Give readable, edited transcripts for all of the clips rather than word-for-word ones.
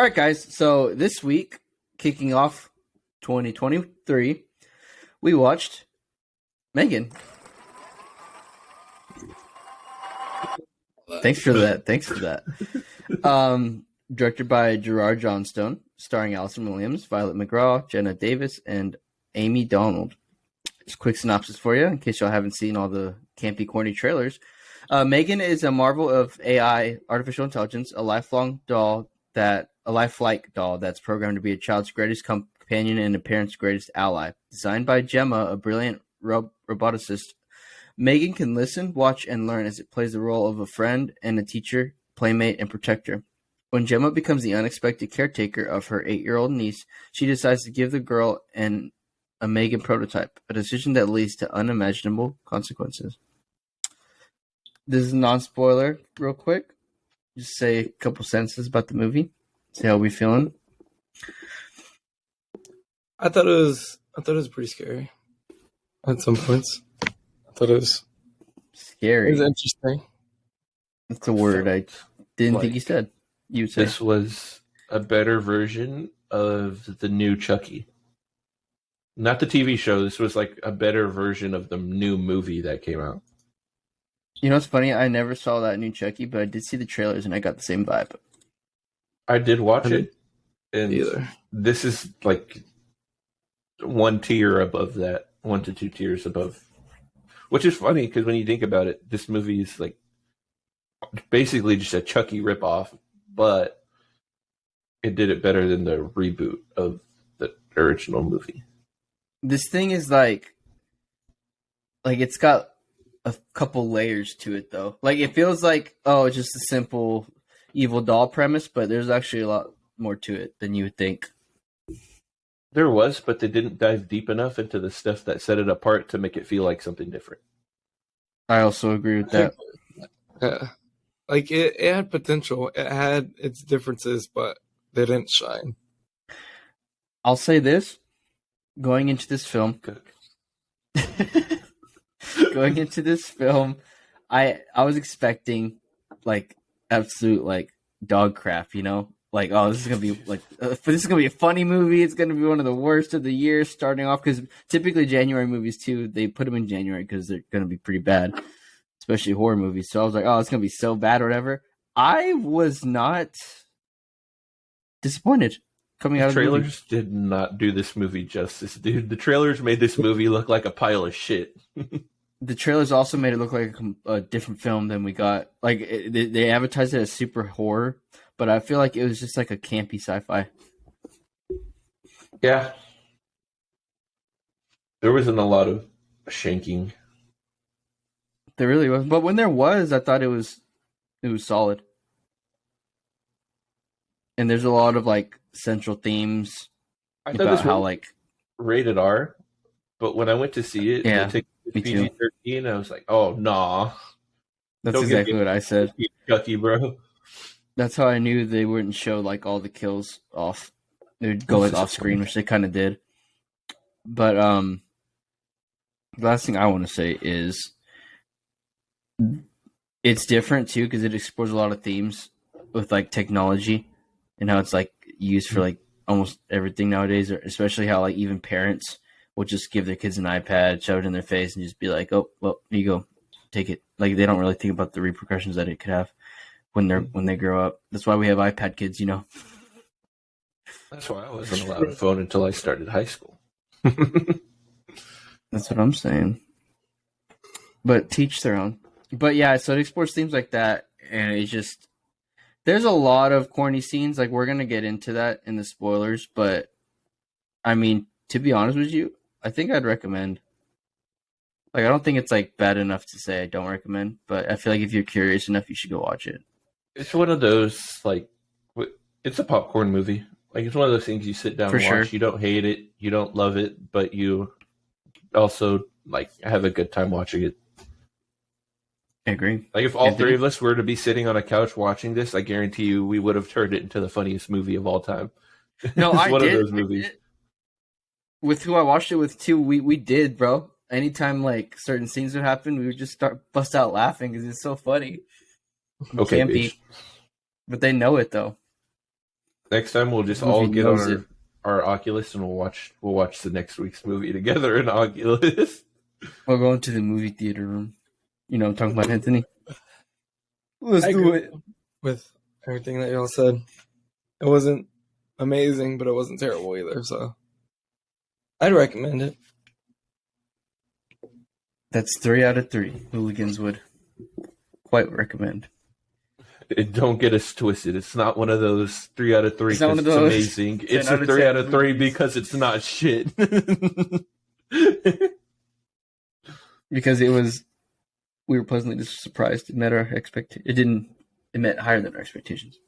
All right, guys. So this week, kicking off 2023, we watched Megan. Thanks for that. Directed by Gerard Johnstone, starring Allison Williams, Violet McGraw, Jenna Davis, and Amy Donald. Just a quick synopsis for you, in case y'all haven't seen all the campy, corny trailers. Megan is a marvel of AI, artificial intelligence, a lifelike doll that's programmed to be a child's greatest companion and a parent's greatest ally. Designed by Gemma, a brilliant roboticist, Megan can listen, watch, and learn as it plays the role of a friend and a teacher, playmate, and protector. When Gemma becomes the unexpected caretaker of her 8-year-old niece, she decides to give the girl a Megan prototype, a decision that leads to unimaginable consequences. This is a non-spoiler, real quick. Just say a couple sentences about the movie. See how we feeling. I thought it was pretty scary at some points. I thought it was scary. It was interesting. That's a word I didn't think you said. You said this was a better version of the new Chucky. Not the TV show. This was like a better version of the new movie that came out. You know what's funny? I never saw that new Chucky, but I did see the trailers and I got the same vibe. I did watch it, and this is like one tier above that, 1 to 2 tiers above. Which is funny because when you think about it, this movie is like basically just a Chucky ripoff, but it did it better than the reboot of the original movie. This thing is like it's got a couple layers to it, though. Like, it feels like, it's just a simple evil doll premise, but there's actually a lot more to it than you would think. There was, but they didn't dive deep enough into the stuff that set it apart to make it feel like something different. I also agree with that. Yeah. Like, it had potential. It had its differences, but they didn't shine. I'll say this. Going into this film... Going into this film, I was expecting like absolute like dog crap, you know? Like, this is gonna be like this is gonna be a funny movie. It's gonna be one of the worst of the year starting off, because typically January movies too, they put them in January because they're gonna be pretty bad, especially horror movies. So I was like, it's gonna be so bad or whatever. I was not disappointed. Coming out of the trailers did not do this movie justice, dude. The trailers made this movie look like a pile of shit. The trailers also made it look like a different film than we got. Like, they advertised it as super horror, but I feel like it was just like a campy sci-fi. Yeah. There wasn't a lot of shanking. There really was. But when there was, I thought it was solid. And there's a lot of like central themes I thought about this how like rated R, but when I went to see it, yeah, they took PG-13, I was like, oh nah. That's exactly what I said. Chucky, bro. That's how I knew they wouldn't show like all the kills off. They would go like off screen, which they kind of did. But the last thing I want to say is it's different too, because it explores a lot of themes with like technology and how it's like used for like almost everything nowadays, or especially how like even parents will just give their kids an iPad, shove it in their face, and just be like, "Oh, well, here you go, take it." Like, they don't really think about the repercussions that it could have when they grow up. That's why we have iPad kids, you know. That's why I wasn't allowed a phone until I started high school. That's what I'm saying. But teach their own. But yeah, so it explores themes like that, and it's just there's a lot of corny scenes. Like, we're gonna get into that in the spoilers, but I mean, to be honest with you, I think I'd recommend. Like, I don't think it's like bad enough to say I don't recommend, but I feel like if you're curious enough, you should go watch it. It's one of those, like, it's a popcorn movie. Like, it's one of those things you sit down and watch. Sure. You don't hate it, you don't love it, but you also like have a good time watching it. I agree. Like, if all three of us were to be sitting on a couch watching this, I guarantee you we would have turned it into the funniest movie of all time. No, it's I one did. of those movies. With who I watched it with too, we did, bro. Anytime like certain scenes would happen, we would just bust out laughing because it's so funny. Okay, Campy. But they know it though. Next time we'll just all get on our Oculus and we'll watch the next week's movie together in Oculus. We'll go into the movie theater room. You know what I'm talking about, Anthony? Let's do it. With everything that y'all said. It wasn't amazing, but it wasn't terrible either, so I'd recommend it. That's 3 out of 3. Hooligans would quite recommend. Don't get us twisted. It's not one of those 3 out of 3 because it's amazing. It's a 3 out of 3 because it's not shit. Because we were pleasantly surprised. It met our expectations. It met higher than our expectations.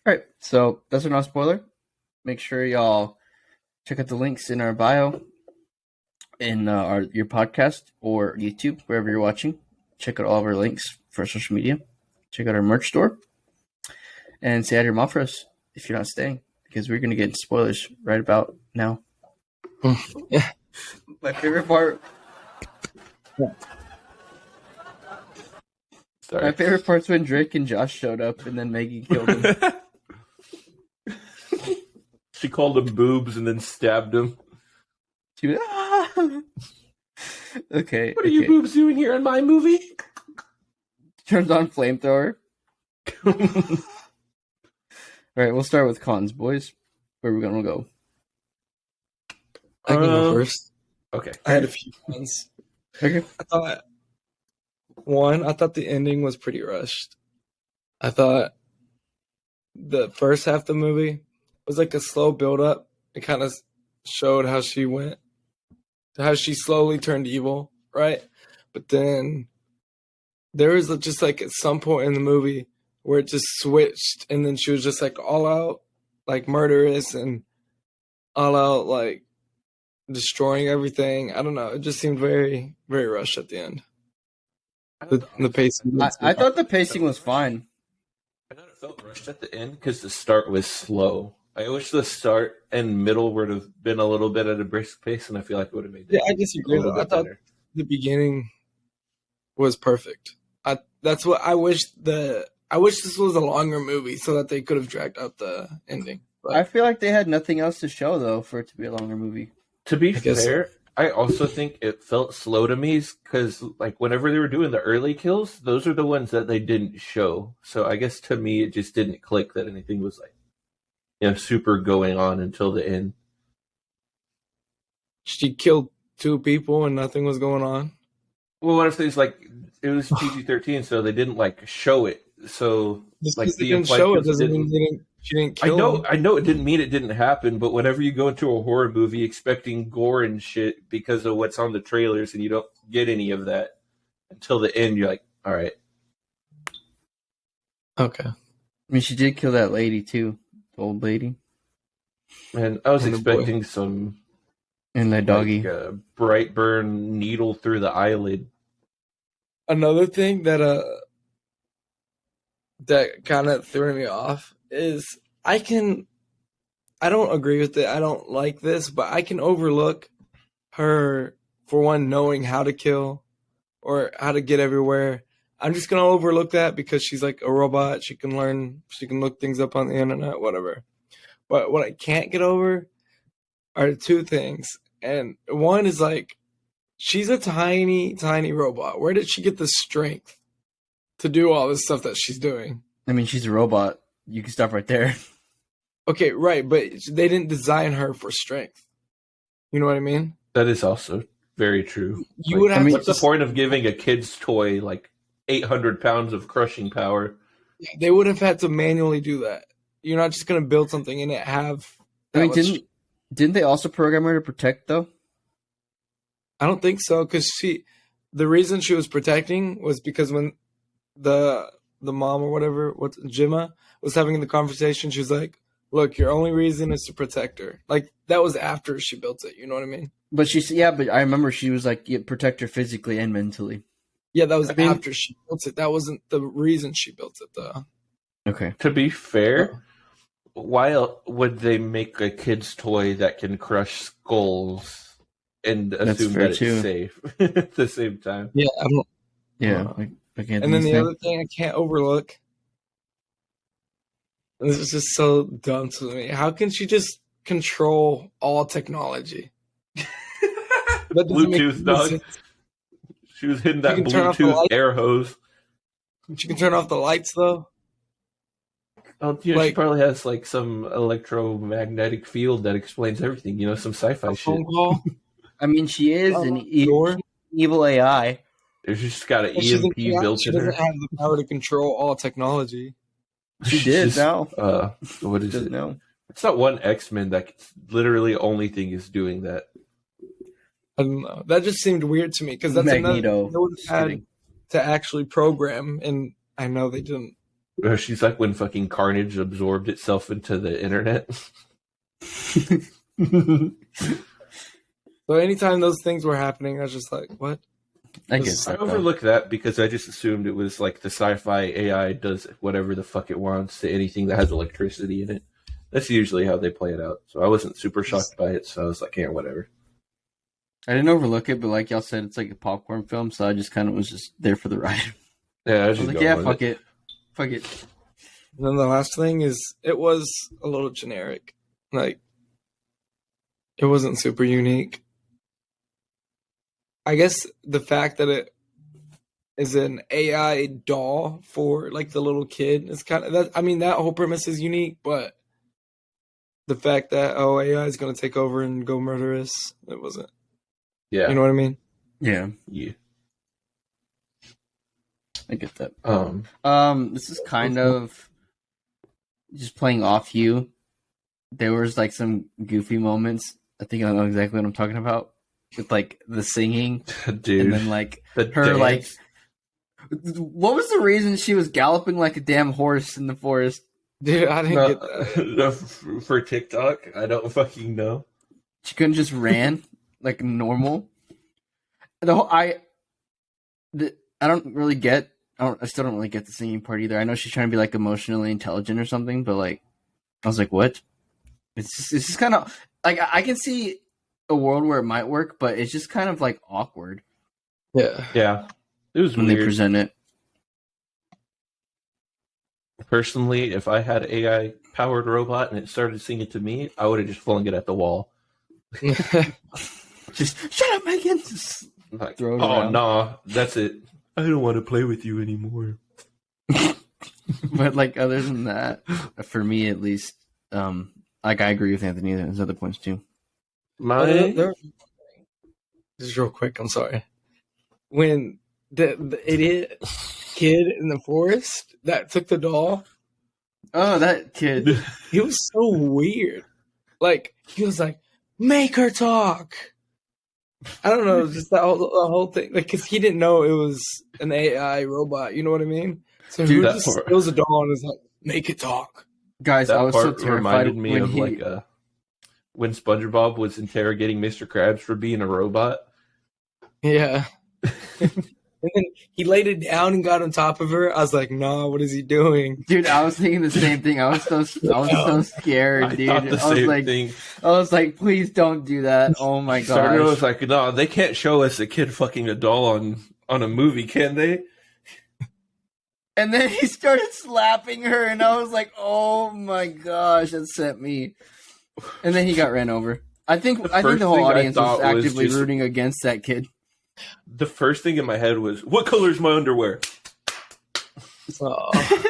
All right, so that's our non-spoiler. Make sure y'all check out the links in our bio, in your podcast or YouTube, wherever you're watching. Check out all of our links for our social media. Check out our merch store. And say out your mouth for us if you're not staying, because we're going to get into spoilers right about now. Yeah. My favorite part. Yeah. Sorry. My favorite part's when Drake and Josh showed up and then Maggie killed him. She called him boobs and then stabbed him. She was, ah! Okay. What are you boobs doing here in my movie? Turns on flamethrower. All right, we'll start with cons, boys. Where are we gonna go? I can go first. Okay. I had a few cons. Okay. I thought the ending was pretty rushed. I thought the first half of the movie was like a slow build up. It kind of showed how she slowly turned evil, right? But then there was just like at some point in the movie where it just switched, and then she was just like all out, like murderous and all out, like destroying everything. I don't know. It just seemed very, very rushed at the end. The pacing. I thought the pacing was fine. I thought it felt rushed at the end because the start was slow. I wish the start and middle would have been a little bit at a brisk pace, and I feel like it would have made it. Yeah, I disagree. I thought the beginning was perfect. That's what I wish. I wish this was a longer movie so that they could have dragged out the ending. But I feel like they had nothing else to show though for it to be a longer movie. To be fair, I also think it felt slow to me because, like, whenever they were doing the early kills, those are the ones that they didn't show. So I guess to me, it just didn't click that anything was like, super going on until the end. She killed 2 people and nothing was going on. Well, what if there's like it was PG-13, so they didn't like show it. So just like they didn't show it doesn't mean she didn't kill him. I know it didn't mean it didn't happen, but whenever you go into a horror movie expecting gore and shit because of what's on the trailers and you don't get any of that until the end, you're like, all right. Okay. I mean, she did kill that lady too, the old lady. Man, I was expecting some and that doggy, like, bright burn needle through the eyelid. Another thing that kind of threw me off is I don't agree with it. I don't like this, but I can overlook her for one knowing how to kill or how to get everywhere. I'm just gonna overlook that because she's like a robot. She can learn. She can look things up on the internet, whatever. But what I can't get over are 2 things, and one is like she's a tiny, tiny robot. Where did she get the strength to do all this stuff that she's doing? I mean, she's a robot. You can stop right there. Okay, right, but they didn't design her for strength. You know what I mean? That is also very true. You would have. What's the point of giving a kid's toy like 800 pounds of crushing power? They would have had to manually do that. You're not just going to build something and it have. I mean, didn't they also program her to protect though? I don't think so, because the reason she was protecting was because when the mom or whatever, Gemma was having the conversation, she was like, "Look, your only reason is to protect her." Like that was after she built it. You know what I mean? But but I remember she was like, protect her physically and mentally. Yeah, that was after she built it. That wasn't the reason she built it, though. Okay. To be fair, why would they make a kid's toy that can crush skulls and assume that it's safe at the same time? Yeah, I don't. Yeah, I can't. And then the other thing I can't overlook This is just so dumb to me. How can she just control all technology? That doesn't make Bluetooth, any dog. sense. She was hitting that can turn off the Bluetooth light. air hose. She can turn off the lights though. Oh, she Like- probably has like some electromagnetic field that explains everything. Some sci-fi A shit. phone call. I mean, she is Oh, an sure. evil AI. There's just got an But she EMP built she in her. doesn't have the power to control all technology. She did Just, now. What is Doesn't it? know. It's not one X-Men that literally only thing is doing that. I don't know. That just seemed weird to me because that's Magneto. another. They would Just have had kidding. to actually program, and I know they didn't. She's like when fucking Carnage absorbed itself into the internet. So anytime those things were happening, I was just like, "What?" I guess I that, though. overlooked that because I just assumed it was like the sci-fi AI does whatever the fuck it wants to anything that has electricity in it. That's usually how they play it out. So I wasn't super shocked by it. So I was like, yeah, whatever. I didn't overlook it, but like y'all said, it's like a popcorn film, so I just kind of was just there for the ride. Yeah, I was like, yeah, fuck it. Fuck it. And then the last thing is, it was a little generic. Like, it wasn't super unique. I guess the fact that it is an AI doll for like the little kid is kind of that. I mean, that whole premise is unique, but the fact that AI is going to take over and go murder us, it wasn't. Yeah. You know what I mean? Yeah, Yeah. I get that. Um, This is kind of just playing off you. There was like some goofy moments. I think I know exactly what I'm talking about. With like the singing, dude. and then like the her dance. like, what was the reason she was galloping like a damn horse in the forest? Dude, I didn't No, get that. no, for TikTok, I don't fucking know. She couldn't just ran like normal. I don't really get. I still don't really get the singing part either. I know she's trying to be like emotionally intelligent or something, but like, I was like, what? It's just kind of like I can see a world where it might work, but it's just kind of like awkward Yeah. Yeah, it was when they weird. present it. Personally, if I had AI powered robot and it started singing to me, I would have just flung it at the wall. Just shut up, Megan. Just Like, throw it oh around. nah, that's it. I don't want to play with you anymore. But like other than that, for me at least, like I agree with Anthony and his other points too. Just real quick, I'm sorry. When the idiot kid in the forest that took the doll, Oh, that kid. he was so weird. Like, he was like, make her talk. I don't know, just the whole thing. Like, because he didn't know it was an AI robot, you know what I mean? So Dude, he that just part- steals a doll and is like, make it talk. Guys, I That was so part terrified reminded me when of he. like when SpongeBob was interrogating Mr. Krabs for being a robot. Yeah. And then he laid it down and got on top of her. I was like, nah, what is he doing? Dude, I was thinking the same thing. I was so scared, I dude. thought the I was same like, thing. I was like, please don't do that. Oh my Started, I was gosh. like, no, they can't show us a kid fucking a doll on a movie, can they? And then he started slapping her, and I was like, oh my gosh, that sent me. And then he got ran over. I think the first whole thing I audience was thought was actively just- rooting against that kid. The first thing in my head was, what color's my underwear? Aw.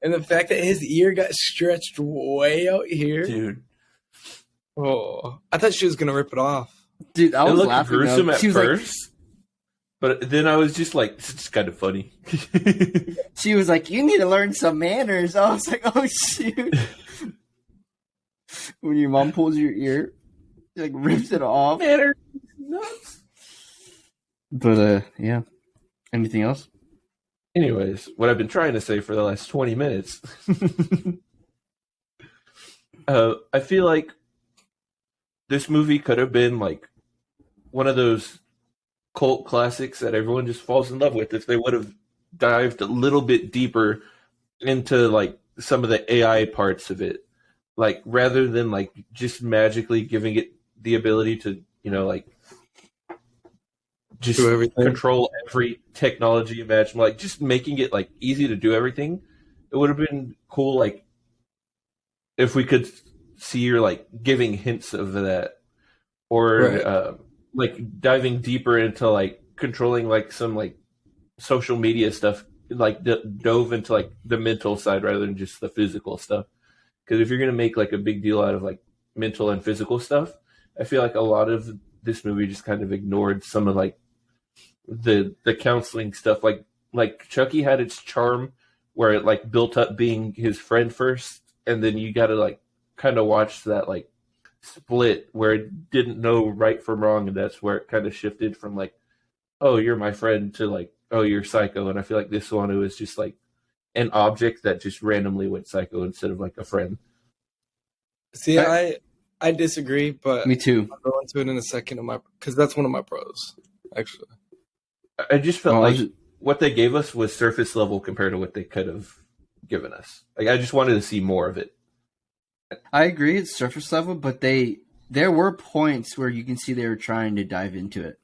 And the fact that his ear got stretched way out here. Dude, Oh, I thought she was going to rip it off. Dude, I it was looked laughing. gruesome though. at She was like, first, but then I was just like, this is kind of funny. she was like, you need to learn some manners. I was like, oh shoot. When your mom pulls your ear, she, like rips it off. Manners, nuts. But yeah. Anything else? Anyways, what I've been trying to say for the last 20 minutes. I feel like this movie could have been like one of those cult classics that everyone just falls in love with if they would have dived a little bit deeper into like some of the AI parts of it. Like rather than like just magically giving it the ability to, like just Do everything. control every technology imaginable, like just making it like easy to do everything. It would have been cool, like if we could see her like giving hints of that, or Right. like diving deeper into like controlling like some like social media stuff, like dove into like the mental side rather than just the physical stuff. Because if you're gonna make like a big deal out of like mental and physical stuff, I feel like a lot of this movie just kind of ignored some of like the counseling stuff. Like Chucky had its charm where it like built up being his friend first, and then you got to like kind of watch that like split where it didn't know right from wrong, and that's where it kind of shifted from like, oh, you're my friend to like, oh, you're psycho. And I feel like this one, it was just like an object that just randomly went psycho instead of like a friend. See, I disagree, but Me too. I'll go into it in a second because that's one of my pros, actually. I just felt Well, like what they gave us was surface level compared to what they could have given us. Like I just wanted to see more of it. I agree it's surface level, but there were points where you can see they were trying to dive into it.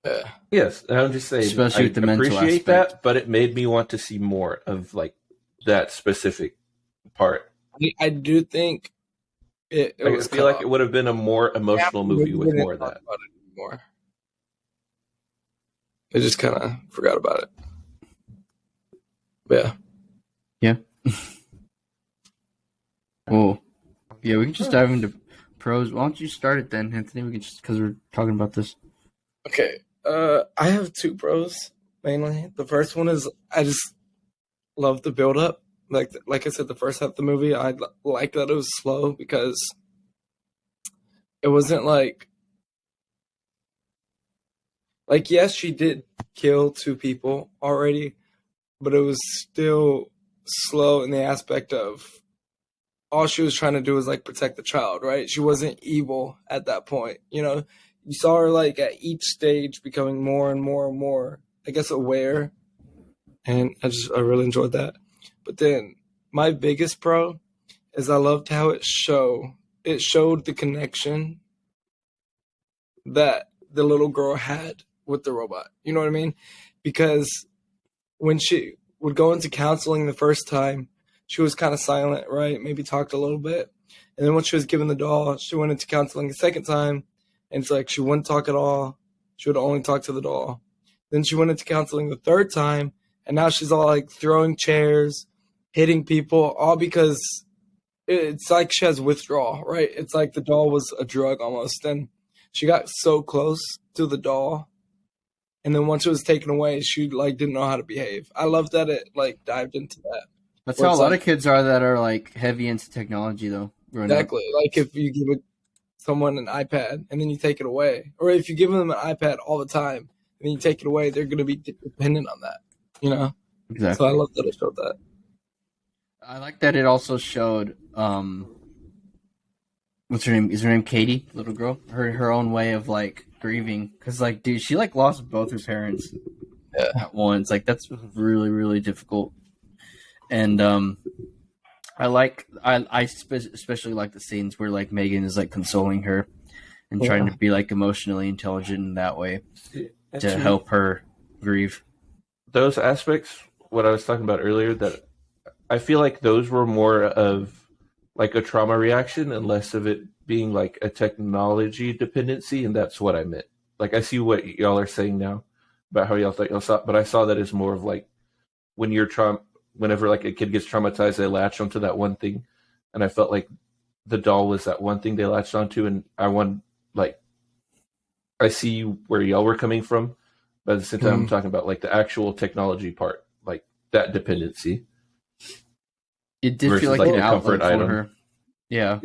Yeah. Yes, and I'm just saying, Especially I with the mental appreciate aspect. that, but it made me want to see more of like that specific part. I do think it Like, was I feel like it would have been a more emotional movie with more of that. About it anymore. I just kind of forgot about it. But Yeah. Oh, yeah. We can just dive into pros. Why don't you start it then, Anthony? We can just because we're talking about this. okay. I have two pros mainly. The first one is I just love the build up. Like I said, the first half of the movie, I like that it was slow because it wasn't like yes, she did kill two people already, but it was still slow in the aspect of all she was trying to do was like protect the child, right? She wasn't evil at that point. You know, you saw her like at each stage becoming more and more and more, I guess, aware, and I really enjoyed that. But then my biggest pro is I loved how it showed the connection that the little girl had with the robot. You know what I mean? Because when she would go into counseling the first time, she was kind of silent, right? Maybe talked a little bit. And then when she was given the doll, she went into counseling the second time, and it's like she wouldn't talk at all. She would only talk to the doll. Then she went into counseling the third time, and now she's all like throwing chairs, hitting people, all because it's like she has withdrawal, right? It's like the doll was a drug almost. And she got so close to the doll, and then once it was taken away, she like didn't know how to behave. I love that it like dived into that. That's Where how a it's lot like, of kids are that are like heavy into technology, though. Growing up. exactly. Like if you give someone an iPad and then you take it away, or if you give them an iPad all the time and then you take it away, they're going to be dependent on that, you know? Exactly. So I love that it showed that. I like that it also showed what's her name? Is her name Katie? Little girl. Her own way of like grieving, because like, dude, she like lost both her parents at once. Like that's really really difficult. And I especially like the scenes where like Megan is like consoling her and trying to be like emotionally intelligent in that way to help her grieve. Those aspects, what I was talking about earlier, that I feel like those were more of like a trauma reaction and less of it being like a technology dependency, and that's what I meant. Like I see what y'all are saying now about how y'all thought y'all saw, but I saw that as more of like when you're whenever like a kid gets traumatized, they latch onto that one thing, and I felt like the doll was that one thing they latched onto, and I see where y'all were coming from, but at the same time, I'm talking about like the actual technology part, like that dependency. It did feel like like an a outlet comfort for item. her. Yeah.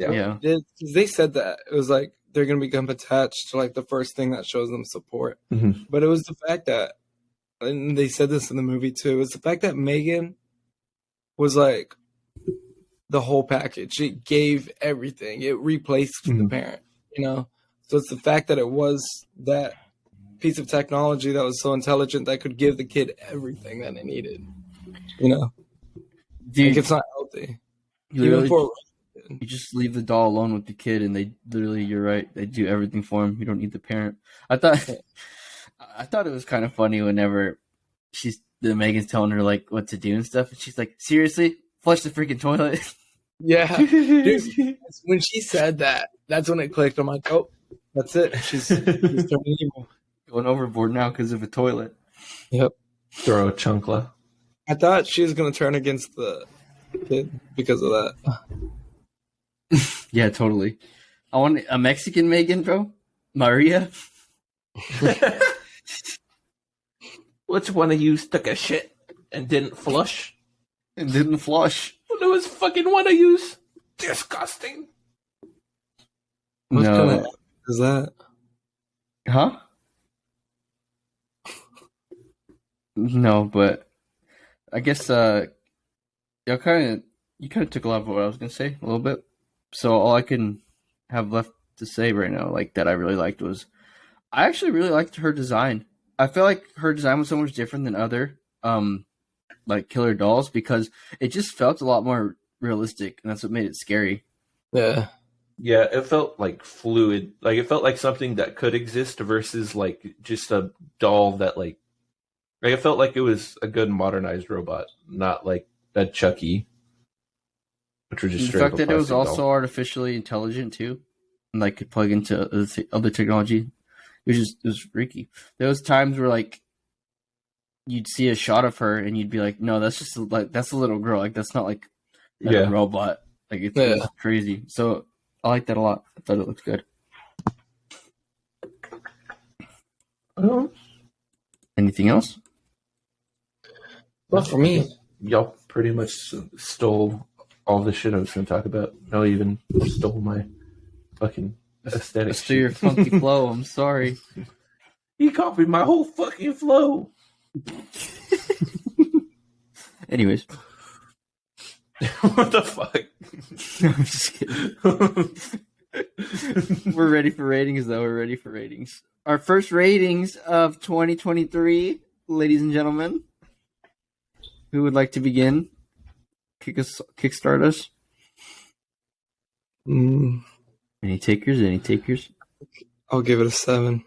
They said that it was like they're going to become attached to like the first thing that shows them support. Mm-hmm. But it was the fact that, and they said this in the movie too, it's the fact that Megan was like the whole package. It gave everything. It replaced the parent, you know? So it's the fact that it was that piece of technology that was so intelligent that could give the kid everything that it needed, you know? Dude, like it's not healthy. You just leave the doll alone with the kid, and they literally, you're right, they do everything for him. You don't need the parent. I thought it was kind of funny whenever Megan's telling her like what to do and stuff, and she's like, "Seriously, flush the freaking toilet." Yeah, dude. When she said that, that's when it clicked. I'm like, oh, that's it. She's turning evil. Going overboard now because of a toilet. Yep. Throw a chunkla. I thought she was gonna turn against the kid because of that. Yeah, totally. I want a Mexican Megan, bro. Maria. Which one of you took a shit and didn't flush? And didn't flush. Well, there was fucking one of yous. Disgusting. What No. kind of is that? Huh? No, but I guess you kind of took a lot of what I was gonna say a little bit. So all I can have left to say right now, like that I really liked, was I actually really liked her design. I feel like her design was so much different than other like killer dolls because it just felt a lot more realistic, and that's what made it scary. Yeah. Yeah, it felt like fluid. Like it felt like something that could exist versus like just a doll that like it felt like it was a good modernized robot, not like a Chucky, which was just The straight fact up a that it was plastic also doll. artificially intelligent too, and like could plug into other technology, it was freaky. There was times where like you'd see a shot of her and you'd be like, no, that's just like that's a little girl. Like that's not like a Yeah. robot. Like it Yeah. was crazy. So I like that a lot. I thought it looked good. Anything else? Well, for me, Y'all pretty much stole all the shit I was going to talk about. Y'all even stole my fucking aesthetic. Let's do your funky flow. I'm sorry. He copied my whole fucking flow. Anyways, What the fuck? I'm just kidding. We're ready for ratings, though. We're ready for ratings. Our first ratings of 2023, ladies and gentlemen. Who would like to begin? Kickstart us. Any takers? Any takers? I'll give it a 7.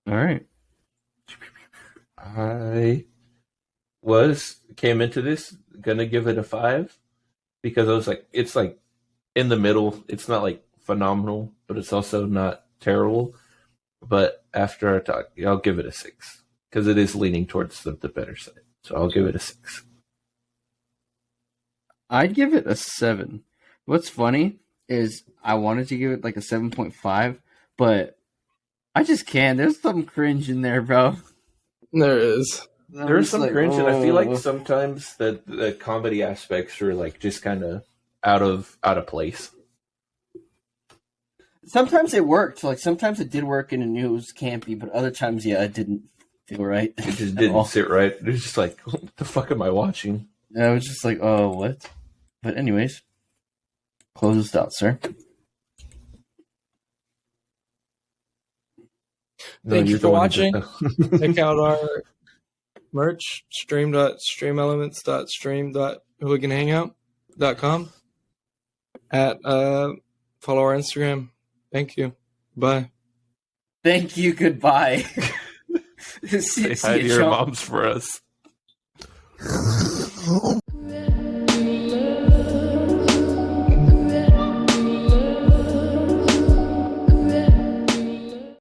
All right. I came into this gonna give it a 5 because I was like, it's like in the middle. It's not like phenomenal, but it's also not terrible. But after our talk, I'll give it a 6 because it is leaning towards the better side. So I'll give it a 6. I'd give it a 7. What's funny is I wanted to give it like a 7.5, but I just can't. There's some cringe in there, bro. There is. There's some cringe, and I feel like oh. sometimes the comedy aspects are like just kind of out of place. Sometimes it worked. Like sometimes it did work and it knew it was campy, but other times, yeah, it didn't feel right. It just at didn't all. sit right. It was just like, what the fuck am I watching? I was just like, oh, what? But anyways, close this out, sir. Thank you you're for the one watching. who- Check out our merch, stream.streamelements.stream.hooliganhangout.com. Follow our Instagram. Thank you. Bye. Thank you. Goodbye. Say hi to your moms for us.